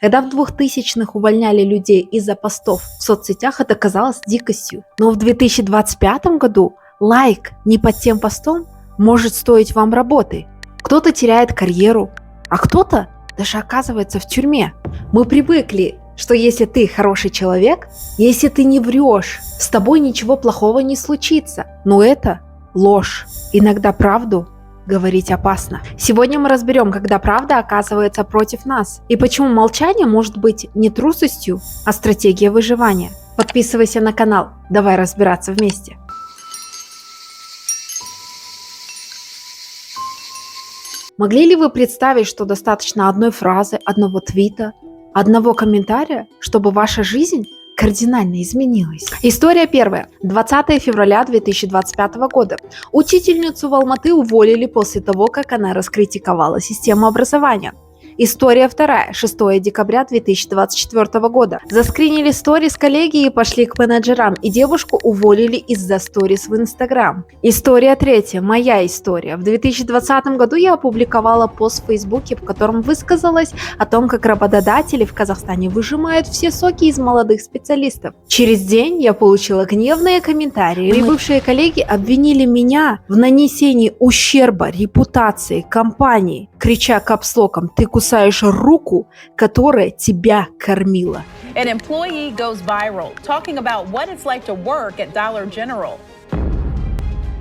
Когда в 2000-х увольняли людей из-за постов в соцсетях, это казалось дикостью. Но в 2025 году лайк не под тем постом может стоить вам работы. Кто-то теряет карьеру, а кто-то даже оказывается в тюрьме. Мы привыкли, что если ты хороший человек, если ты не врешь, с тобой ничего плохого не случится. Но это ложь. Иногда правду говорить опасно. Сегодня мы разберем, когда правда оказывается против нас, и почему молчание может быть не трусостью, а стратегией выживания. Подписывайся на канал, давай разбираться вместе. Могли ли вы представить, что достаточно одной фразы, одного твита, одного комментария, чтобы ваша жизнь кардинально изменилась? История первая. 20 февраля 2025 года. Учительницу в Алматы уволили после того, как она раскритиковала систему образования. История вторая. 6 декабря 2024 года. Заскринили сторис коллеги и пошли к менеджерам, и девушку уволили из-за сторис в Инстаграм. История третья. Моя история. В 2020 году я опубликовала пост в Фейсбуке, в котором высказалась о том, как работодатели в Казахстане выжимают все соки из молодых специалистов. Через день я получила гневные комментарии. И бывшие коллеги обвинили меня в нанесении ущерба репутации компании, крича капслоком: «Ты кусаешь руку, которая тебя кормила». An employee goes viral talking about what it's like to work at Dollar General.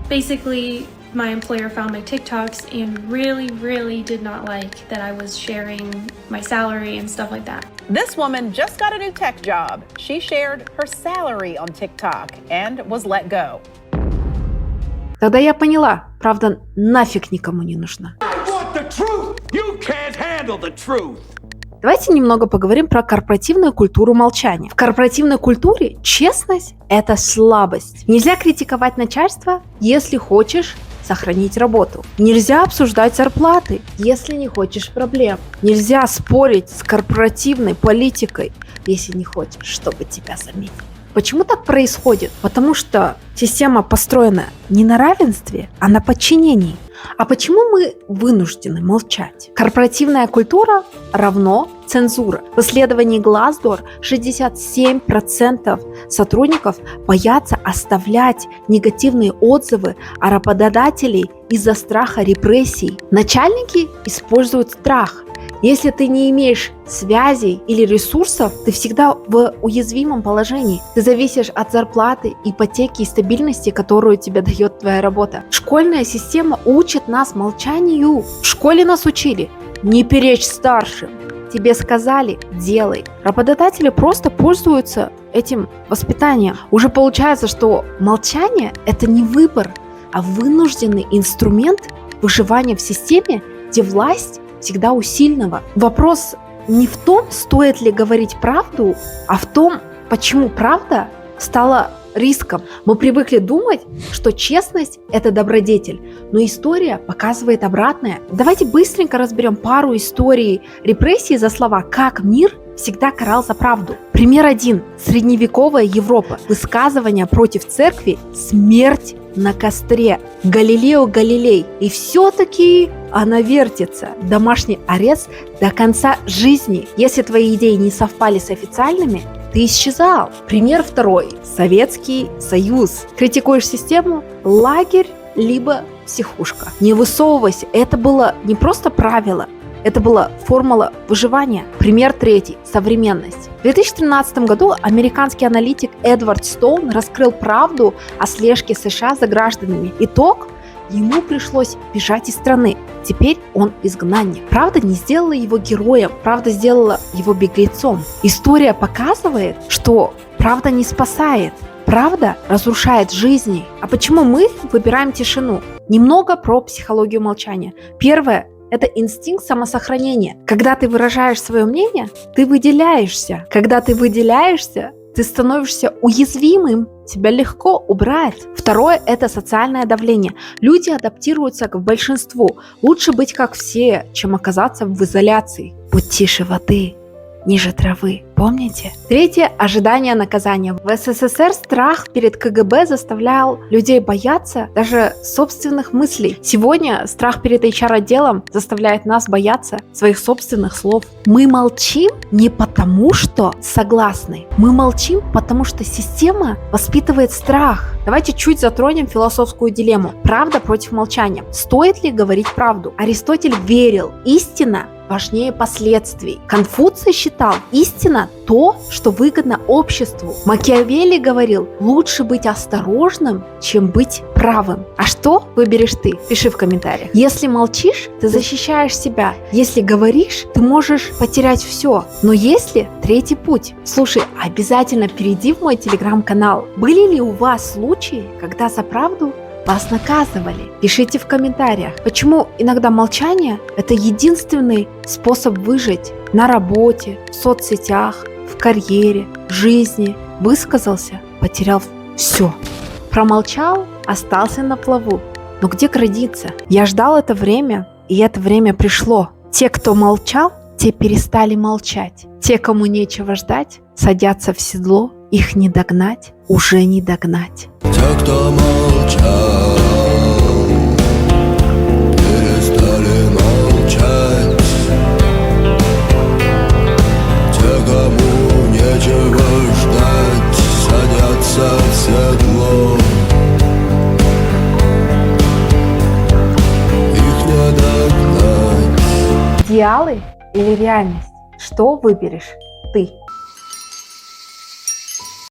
Basically, my employer found my TikToks and really did not like that I was sharing my salary and stuff like that. This woman just got a new tech job. She shared her salary on TikTok and was let go. Тогда я поняла, правда нафиг никому не нужна. Давайте немного поговорим про корпоративную культуру молчания. В корпоративной культуре честность – это слабость. Нельзя критиковать начальство, если хочешь сохранить работу. Нельзя обсуждать зарплаты, если не хочешь проблем. Нельзя спорить с корпоративной политикой, если не хочешь, чтобы тебя заметили. Почему так происходит? Потому что система построена не на равенстве, а на подчинении. А почему мы вынуждены молчать? Корпоративная культура равно цензура. В исследовании Glassdoor 67% сотрудников боятся оставлять негативные отзывы о работодателе из-за страха репрессий. Начальники используют страх. Если ты не имеешь связей или ресурсов, ты всегда в уязвимом положении. Ты зависишь от зарплаты, ипотеки и стабильности, которую тебе дает твоя работа. Школьная система учит нас молчанию. В школе нас учили не перечь старшим. Тебе сказали – делай. Работодатели просто пользуются этим воспитанием. Уже получается, что молчание – это не выбор, а вынужденный инструмент выживания в системе, где власть всегда у сильного. Вопрос не в том, стоит ли говорить правду, а в том, почему правда стала риском. Мы привыкли думать, что честность – это добродетель, но история показывает обратное. Давайте быстренько разберем пару историй репрессий за слова, как мир всегда карал за правду. Пример 1. Средневековая Европа. Высказывания против церкви – смерть на костре. Галилео Галилей. И все-таки она вертится. Домашний арест до конца жизни. Если твои идеи не совпали с официальными, ты исчезал. Пример 2. Советский Союз. Критикуешь систему – лагерь, либо психушка. Не высовывайся. Это было не просто правило, это была формула выживания. Пример 3. Современность. В 2013 году американский аналитик Эдвард Стоун раскрыл правду о слежке США за гражданами. Итог: ему пришлось бежать из страны. Теперь он изгнанник. Правда не сделала его героем, правда сделала его беглецом. История показывает, что правда не спасает. Правда разрушает жизни. А почему мы выбираем тишину? Немного про психологию молчания. Первое – это инстинкт самосохранения. Когда ты выражаешь свое мнение, ты выделяешься. Когда ты выделяешься, ты становишься уязвимым, тебя легко убрать. Второе – это социальное давление. Люди адаптируются к большинству. Лучше быть как все, чем оказаться в изоляции. Будь тише воды, ниже травы. Помните? Третье – ожидание наказания. В СССР страх перед КГБ заставлял людей бояться даже собственных мыслей. Сегодня страх перед HR-отделом заставляет нас бояться своих собственных слов. Мы молчим не потому, что согласны. Мы молчим, потому что система воспитывает страх. Давайте чуть затронем философскую дилемму. Правда против молчания. Стоит ли говорить правду? Аристотель верил, истина важнее последствий. Конфуций считал, истина то, что выгодно обществу. Макиавелли говорил, лучше быть осторожным, чем быть правым. А что выберешь ты? Пиши в комментариях. Если молчишь, ты защищаешь себя. Если говоришь, ты можешь потерять все. Но есть ли третий путь? Слушай, обязательно перейди в мой телеграм-канал. Были ли у вас случаи, когда за правду вас наказывали? Пишите в комментариях, почему иногда молчание – это единственный способ выжить на работе, в соцсетях, в карьере, в жизни. Высказался, потерял все. Промолчал, остался на плаву. Но где граница? Я ждал это время, и это время пришло. Те, кто молчал, те перестали молчать. Те, кому нечего ждать, садятся в седло, их не догнать, уже не догнать. Те, кто молчал, перестали молчать. Те, кому нечего ждать, садятся в седло. Их не догнать. Идеалы или реальность? Что выберешь ты?